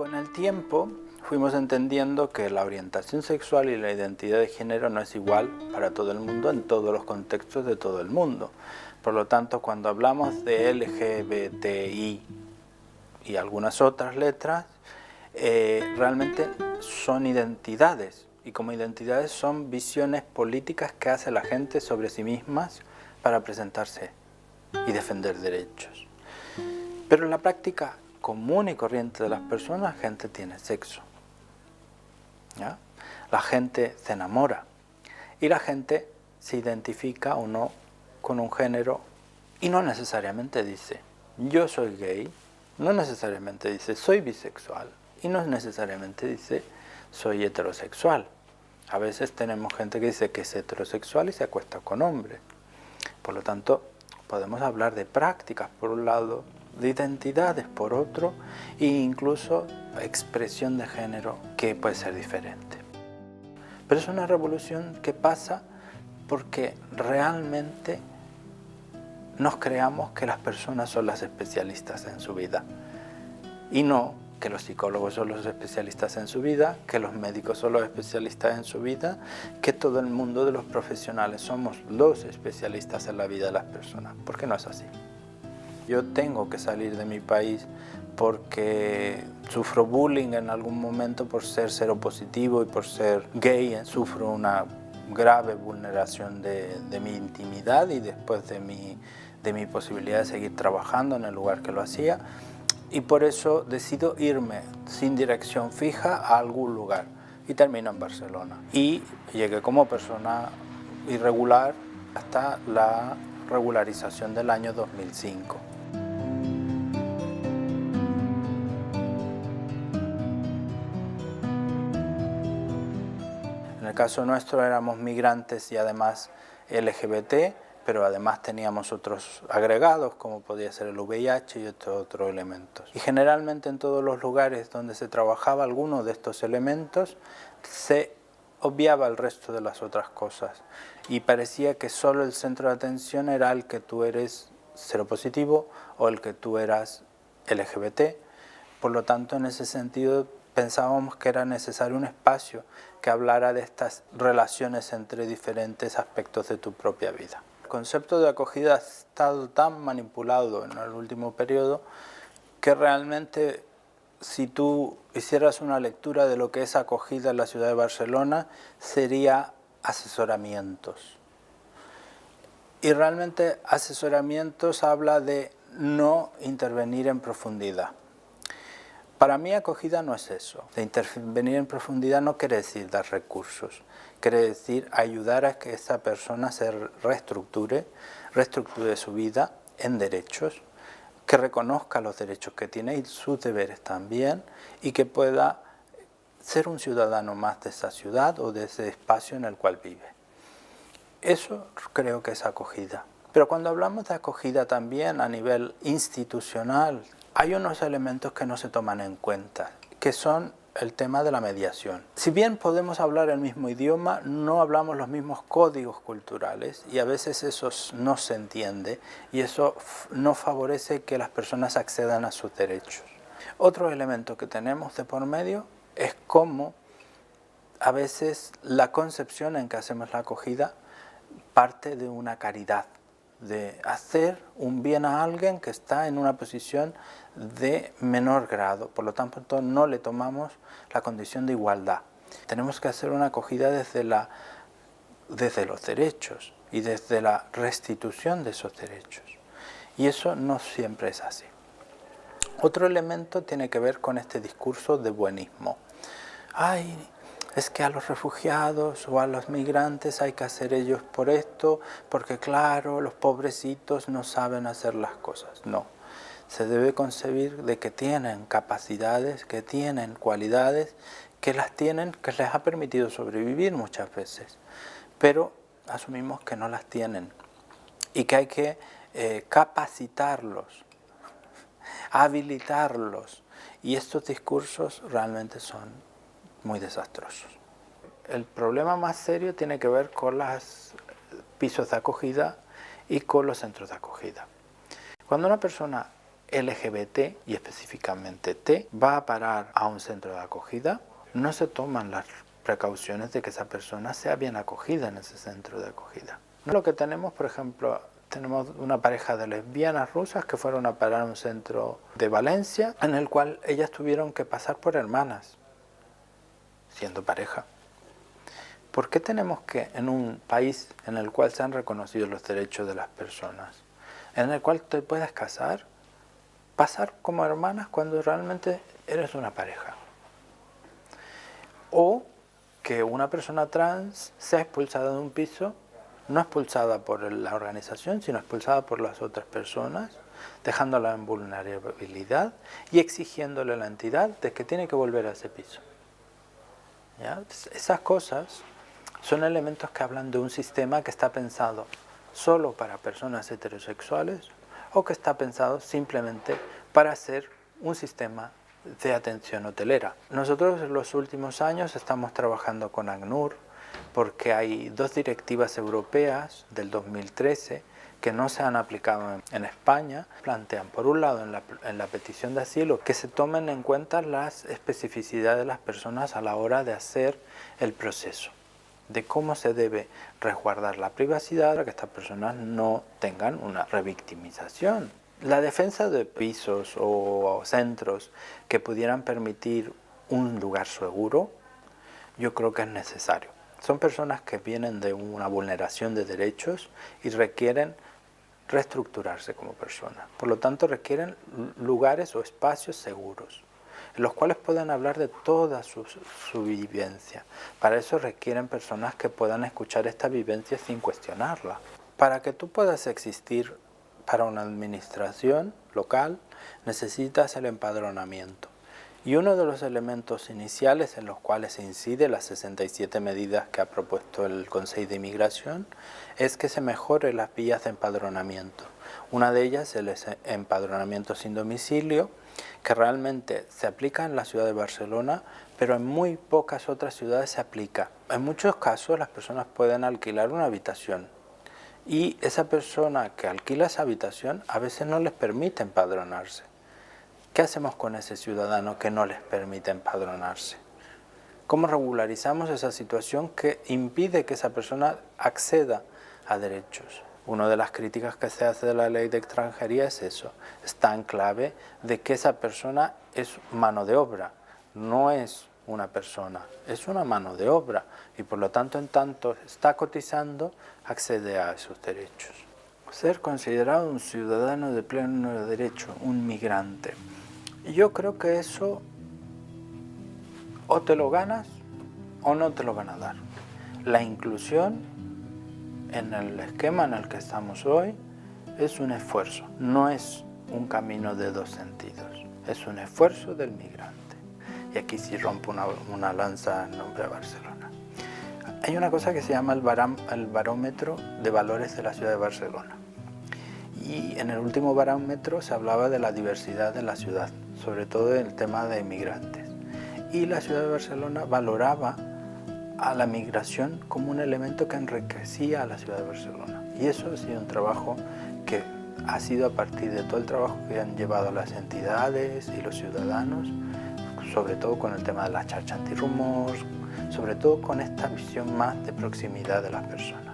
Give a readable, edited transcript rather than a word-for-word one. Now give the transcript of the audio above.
Con el tiempo fuimos entendiendo que la orientación sexual y la identidad de género no es igual para todo el mundo en todos los contextos de todo el mundo. Por lo tanto, cuando hablamos de LGBTI y algunas otras letras, realmente son identidades, y como identidades son visiones políticas que hace la gente sobre sí mismas para presentarse y defender derechos. Pero en la práctica común y corriente de las personas, la gente tiene sexo, ¿ya? La gente se enamora y la gente se identifica o no con un género y no necesariamente dice yo soy gay, no necesariamente dice soy bisexual y no necesariamente dice soy heterosexual. A veces tenemos gente que dice que es heterosexual y se acuesta con hombres. Por lo tanto, podemos hablar de prácticas por un lado, de identidades por otro, e incluso expresión de género que puede ser diferente. Pero es una revolución que pasa porque realmente nos creamos que las personas son las especialistas en su vida y no que los psicólogos son los especialistas en su vida, que los médicos son los especialistas en su vida, que todo el mundo de los profesionales somos los especialistas en la vida de las personas, porque no es así. Yo tengo que salir de mi país porque sufro bullying en algún momento por ser seropositivo y por ser gay, sufro una grave vulneración de mi intimidad y después de mi posibilidad de seguir trabajando en el lugar que lo hacía. Y por eso decido irme sin dirección fija a algún lugar y termino en Barcelona. Y llegué como persona irregular hasta la regularización del año 2005. En el caso nuestro éramos migrantes y además LGBT, pero además teníamos otros agregados como podía ser el VIH y otros elementos. Y generalmente en todos los lugares donde se trabajaba alguno de estos elementos se obviaba el resto de las otras cosas y parecía que solo el centro de atención era el que tú eres seropositivo o el que tú eras LGBT. Por lo tanto, en ese sentido pensábamos que era necesario un espacio que hablara de estas relaciones entre diferentes aspectos de tu propia vida. El concepto de acogida ha estado tan manipulado en el último periodo que realmente si tú hicieras una lectura de lo que es acogida en la ciudad de Barcelona sería asesoramientos. Y realmente asesoramientos habla de no intervenir en profundidad. Para mí acogida no es eso. De intervenir en profundidad no quiere decir dar recursos. Quiere decir ayudar a que esa persona se reestructure su vida en derechos, que reconozca los derechos que tiene y sus deberes también, y que pueda ser un ciudadano más de esa ciudad o de ese espacio en el cual vive. Eso creo que es acogida. Pero cuando hablamos de acogida también a nivel institucional, hay unos elementos que no se toman en cuenta, que son el tema de la mediación. Si bien podemos hablar el mismo idioma, no hablamos los mismos códigos culturales y a veces eso no se entiende y eso no favorece que las personas accedan a sus derechos. Otro elemento que tenemos de por medio es cómo a veces la concepción en que hacemos la acogida parte de una caridad, de hacer un bien a alguien que está en una posición de menor grado. Por lo tanto, no le tomamos la condición de igualdad. Tenemos que hacer una acogida desde los derechos y desde la restitución de esos derechos. Y eso no siempre es así. Otro elemento tiene que ver con este discurso de buenismo. Ay, es que a los refugiados o a los migrantes hay que hacer ellos por esto, porque claro, los pobrecitos no saben hacer las cosas. No, se debe concebir de que tienen capacidades, que tienen cualidades, que les ha permitido sobrevivir muchas veces, pero asumimos que no las tienen y que hay que capacitarlos, habilitarlos, y estos discursos realmente son muy desastrosos. El problema más serio tiene que ver con los pisos de acogida y con los centros de acogida. Cuando una persona LGBT y específicamente T va a parar a un centro de acogida, no se toman las precauciones de que esa persona sea bien acogida en ese centro de acogida. Lo que tenemos, por ejemplo, tenemos una pareja de lesbianas rusas que fueron a parar a un centro de Valencia en el cual ellas tuvieron que pasar por hermanas, siendo pareja. ¿Por qué tenemos que, en un país en el cual se han reconocido los derechos de las personas, en el cual te puedes casar, pasar como hermanas cuando realmente eres una pareja? O que una persona trans sea expulsada de un piso, no expulsada por la organización, sino expulsada por las otras personas, dejándola en vulnerabilidad y exigiéndole a la entidad de que tiene que volver a ese piso. ¿Ya? Esas cosas son elementos que hablan de un sistema que está pensado solo para personas heterosexuales o que está pensado simplemente para ser un sistema de atención hotelera. Nosotros en los últimos años estamos trabajando con ACNUR porque hay 2 directivas europeas del 2013 que no se han aplicado en España. Plantean, por un lado, en la petición de asilo, que se tomen en cuenta las especificidades de las personas a la hora de hacer el proceso, de cómo se debe resguardar la privacidad para que estas personas no tengan una revictimización. La defensa de pisos o centros que pudieran permitir un lugar seguro, yo creo que es necesario. Son personas que vienen de una vulneración de derechos y requieren reestructurarse como personas. Por lo tanto, requieren lugares o espacios seguros, en los cuales puedan hablar de toda su vivencia. Para eso requieren personas que puedan escuchar esta vivencia sin cuestionarla. Para que tú puedas existir para una administración local, necesitas el empadronamiento. Y uno de los elementos iniciales en los cuales se incide las 67 medidas que ha propuesto el Consejo de Inmigración es que se mejore las vías de empadronamiento. Una de ellas es el empadronamiento sin domicilio, que realmente se aplica en la ciudad de Barcelona, pero en muy pocas otras ciudades se aplica. En muchos casos las personas pueden alquilar una habitación y esa persona que alquila esa habitación a veces no les permite empadronarse. ¿Qué hacemos con ese ciudadano que no les permite empadronarse? ¿Cómo regularizamos esa situación que impide que esa persona acceda a derechos? Una de las críticas que se hace de la ley de extranjería es eso. Está en clave de que esa persona es mano de obra, no es una persona, es una mano de obra y por lo tanto en tanto está cotizando, accede a esos derechos. Ser considerado un ciudadano de pleno derecho, un migrante. Yo creo que eso o te lo ganas o no te lo van a dar. La inclusión en el esquema en el que estamos hoy es un esfuerzo, no es un camino de 2 sentidos, es un esfuerzo del migrante. Y aquí sí rompo una lanza en nombre de Barcelona. Hay una cosa que se llama el barómetro de valores de la ciudad de Barcelona. Y en el último barómetro se hablaba de la diversidad de la ciudad, sobre todo en el tema de migrantes. Y la ciudad de Barcelona valoraba a la migración como un elemento que enriquecía a la ciudad de Barcelona. Y eso ha sido un trabajo que ha sido a partir de todo el trabajo que han llevado las entidades y los ciudadanos, sobre todo con el tema de la xarxa antirrumors, sobre todo con esta visión más de proximidad de las personas.